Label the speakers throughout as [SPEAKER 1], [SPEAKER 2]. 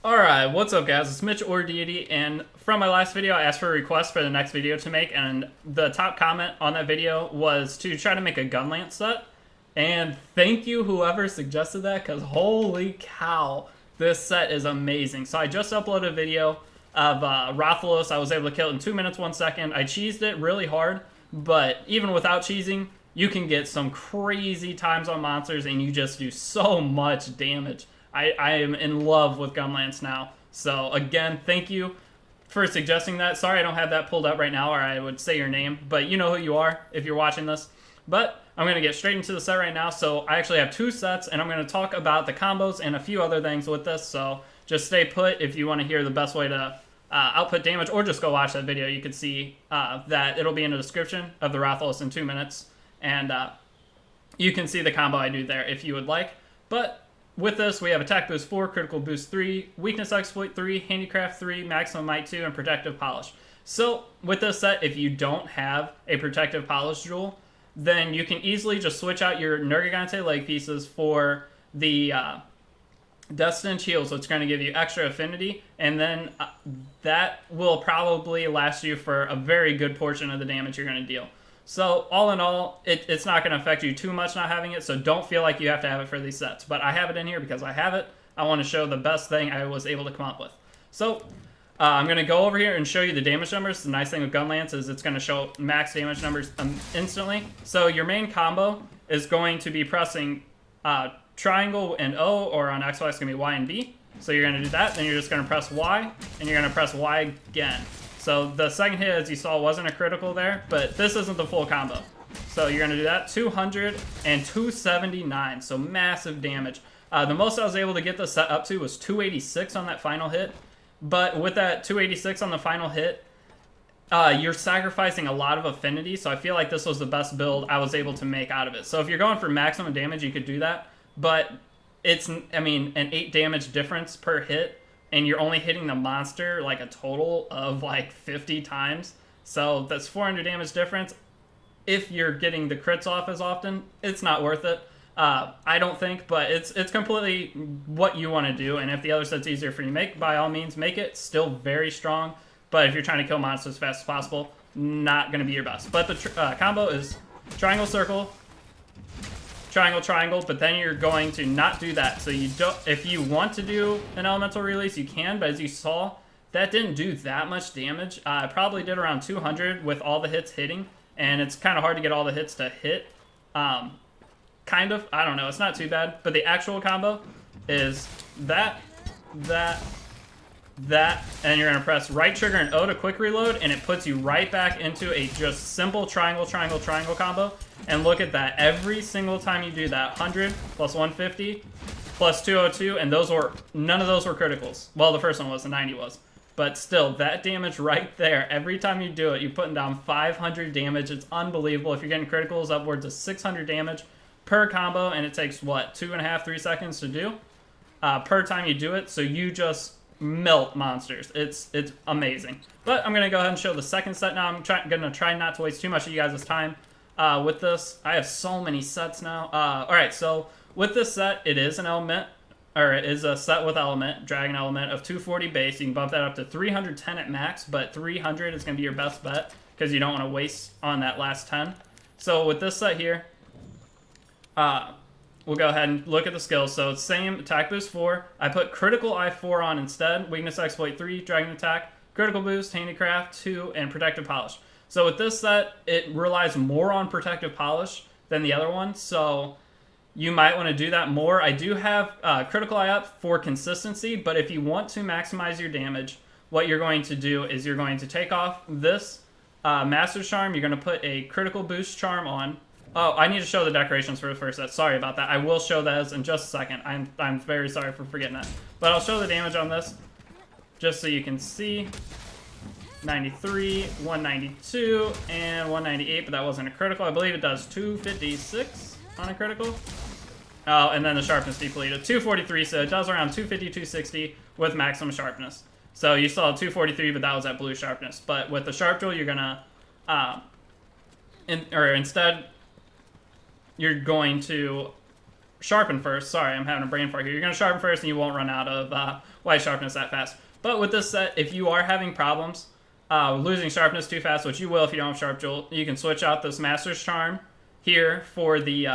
[SPEAKER 1] Alright, what's up guys, it's Mitch or Deity, and from my last video I asked for a request for the next video to make, and the top comment on that video was to try to make a Gunlance set. And thank you whoever suggested that, because holy cow, this set is amazing. So I just uploaded a video of Rathalos. I was able to kill it in 2 minutes 1 second. I cheesed it really hard, but even without cheesing, you can get some crazy times on monsters and you just do so much damage. I am in love with Gunlance now. So again, thank you for suggesting that. Sorry I don't have that pulled up right now, or I would say your name, but you know who you are if you're watching this. But I'm going to get straight into the set right now. So I actually have 2 sets, and I'm going to talk about the combos and a few other things with this. So just stay put if you want to hear the best way to output damage, or just go watch that video. You can see that it'll be in the description of the Rathalos in 2 minutes. And you can see the combo I do there if you would like. But with this, we have Attack Boost 4, Critical Boost 3, Weakness Exploit 3, Handicraft 3, Maximum Might 2, and Protective Polish. So with this set, if you don't have a Protective Polish jewel, then you can easily just switch out your Nergigante leg pieces for the Destined Heal, so it's going to give you extra affinity, and then that will probably last you for a very good portion of the damage you're going to deal. So all in all, it's not going to affect you too much not having it, so don't feel like you have to have it for these sets. But I have it in here because I have it. I want to show the best thing I was able to come up with. So I'm going to go over here and show you the damage numbers. The nice thing with Gunlance is it's going to show max damage numbers instantly. So your main combo is going to be pressing triangle and O, or on Xbox it's going to be Y and B. So you're going to do that, then you're just going to press Y, and you're going to press Y again. So the second hit, as you saw, wasn't a critical there, but this isn't the full combo. So you're going to do that, 200 and 279, so massive damage. The most I was able to get this set up to was 286 on that final hit, but with that 286 on the final hit, you're sacrificing a lot of affinity, so I feel like this was the best build I was able to make out of it. So if you're going for maximum damage, you could do that, but it's, I mean, an 8 damage difference per hit, and you're only hitting the monster like a total of like 50 times. So that's 400 damage difference. If you're getting the crits off as often, it's not worth it. I don't think, but it's completely what you want to do. And if the other set's easier for you to make, by all means, make it. Still very strong. But if you're trying to kill monsters as fast as possible, not going to be your best. But the combo is triangle, circle, triangle, triangle, but then you're going to not do that. So you don't, if you want to do an elemental release, you can, but as you saw, that didn't do that much damage. I probably did around 200 with all the hits hitting, and it's kind of hard to get all the hits to hit. Kind of, I don't know, it's not too bad, but the actual combo is that, and you're gonna press right trigger and O to quick reload, and it puts you right back into a just simple triangle, triangle, triangle combo. And look at that, every single time you do that, 100 plus 150 plus 202, and those were, none of those were criticals. Well, the first one was, the 90 was. But still, that damage right there, every time you do it, you're putting down 500 damage. It's unbelievable. If you're getting criticals, upwards of 600 damage per combo, and it takes, what, 2.5, 3 seconds to do per time you do it. So you just melt monsters. It's amazing. But I'm going to go ahead and show the second set now. I'm going to try not to waste too much of you guys' time with this. I have so many sets now. Alright, so with this set, it is an element, or it is a set with element, dragon element of 240 base. You can bump that up to 310 at max, but 300 is going to be your best bet because you don't want to waste on that last 10. So with this set here, we'll go ahead and look at the skills. So it's same, attack boost 4. I put critical I4 on instead, weakness exploit 3, dragon attack, critical boost, handicraft 2, and protective polish. So with this set, it relies more on protective polish than the other one, so you might want to do that more. I do have critical eye up for consistency, but if you want to maximize your damage, what you're going to do is you're going to take off this Master's Charm, you're going to put a critical boost charm on. Oh, I need to show the decorations for the first set. Sorry about that. I will show those in just a second. I'm very sorry for forgetting that. But I'll show the damage on this just so you can see. 93, 192, and 198, but that wasn't a critical. I believe it does 256 on a critical. Oh, and then the sharpness depleted. 243, so it does around 250, 260 with maximum sharpness. So you saw 243, but that was at blue sharpness. But with the sharp jewel, you're gonna, instead, you're going to sharpen first. Sorry, I'm having a brain fart here. You're going to sharpen first and you won't run out of white sharpness that fast. But with this set, if you are having problems losing sharpness too fast, which you will if you don't have Sharp Jewel, you can switch out this Master's Charm here for the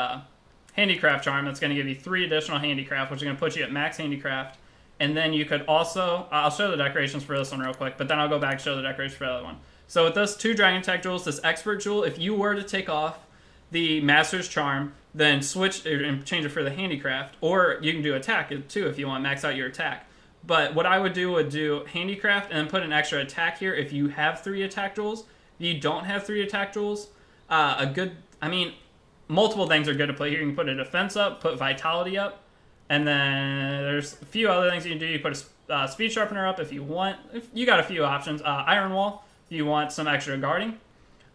[SPEAKER 1] Handicraft Charm. That's going to give you 3 additional Handicraft, which is going to put you at max Handicraft. And then you could also, I'll show the decorations for this one real quick, but then I'll go back and show the decorations for the other one. So with this 2 Dragon Tech Jewels, this Expert Jewel, if you were to take off the Master's Charm, then switch and change it for the Handicraft, or you can do Attack too if you want to max out your attack. But what I would do Handicraft and then put an extra attack here if you have 3 attack jewels. If you don't have 3 attack jewels, multiple things are good to play here. You can put a defense up, put vitality up, and then there's a few other things you can do. You put a speed sharpener up if you want. If you got a few options. Iron Wall if you want some extra guarding.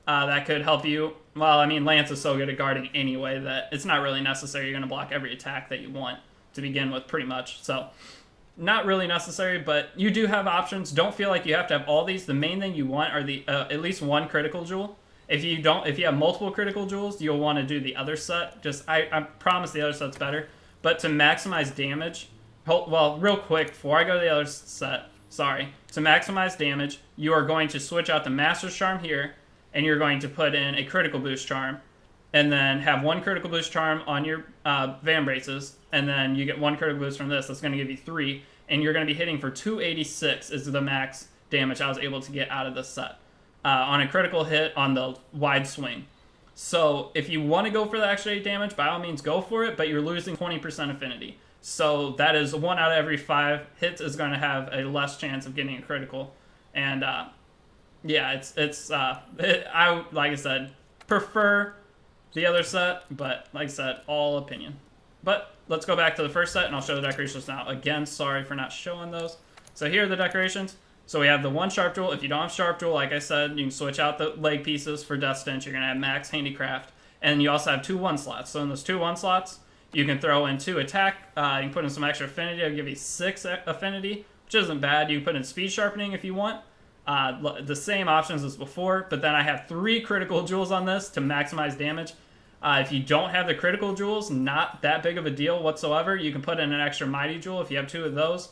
[SPEAKER 1] That could help you. Well, I mean, Lance is so good at guarding anyway that it's not really necessary. You're going to block every attack that you want to begin with pretty much. So not really necessary, but you do have options. Don't feel like you have to have all these. The main thing you want are the at least 1 critical jewel. If you have multiple critical jewels, you'll want to do the other set. I promise the other set's better. But to maximize damage, well, real quick before I go to the other set, to maximize damage, you are going to switch out the Master's Charm here, and you're going to put in a critical boost charm, and then have 1 critical boost charm on your Van Braces, and then you get 1 critical boost from this. That's going to give you 3, and you're going to be hitting for 286 is the max damage I was able to get out of this set on a critical hit on the wide swing. So if you want to go for the extra 8 damage, by all means go for it, but you're losing 20% affinity. So that is 1 out of every 5 hits is going to have a less chance of getting a critical. And yeah, I like I said, prefer the other set, but like I said, all opinion. But let's go back to the first set, and I'll show the decorations now. Again, sorry for not showing those. So here are the decorations. So we have the 1 Sharp Jewel. If you don't have Sharp Jewel, like I said, you can switch out the leg pieces for Death Stench. You're going to have max Handicraft. And you also have 2 1 slots. So in those 2 1 slots, you can throw in 2 attack. You can put in some extra affinity. It'll give you 6 affinity, which isn't bad. You can put in speed sharpening if you want. The same options as before, but then I have 3 critical jewels on this to maximize damage. If you don't have the critical jewels, not that big of a deal whatsoever. You can put in an extra mighty jewel if you have 2 of those.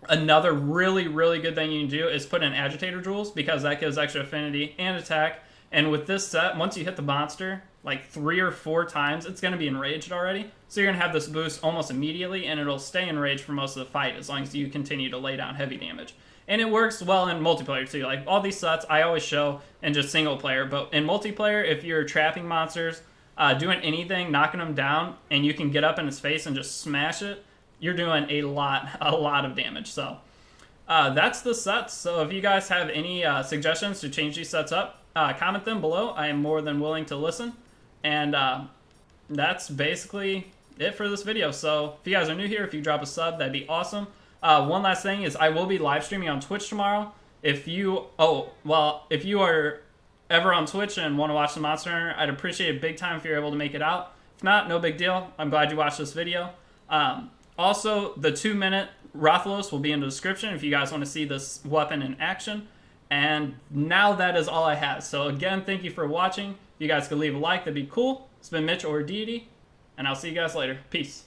[SPEAKER 1] Another really, really good thing you can do is put in agitator jewels, because that gives extra affinity and attack. And with this set, once you hit the monster like 3 or 4 times, it's going to be enraged already. So you're going to have this boost almost immediately, and it'll stay enraged for most of the fight as long as you continue to lay down heavy damage. And it works well in multiplayer too. Like all these sets I always show in just single player, but in multiplayer, if you're trapping monsters, doing anything, knocking them down, and you can get up in his face and just smash it, you're doing a lot of damage. So that's the sets. So if you guys have any suggestions to change these sets up, comment them below. I am more than willing to listen. And that's basically it for this video. So if you guys are new here, if you drop a sub, that'd be awesome. One last thing is I will be live streaming on Twitch tomorrow. If you are ever on Twitch and want to watch the Monster Hunter, I'd appreciate it big time if you're able to make it out. If not, no big deal. I'm glad you watched this video. Also, the 2-minute Rathalos will be in the description if you guys want to see this weapon in action. And now that is all I have. So again, thank you for watching. If you guys could leave a like, that'd be cool. It's been Mitch or Deity, and I'll see you guys later. Peace.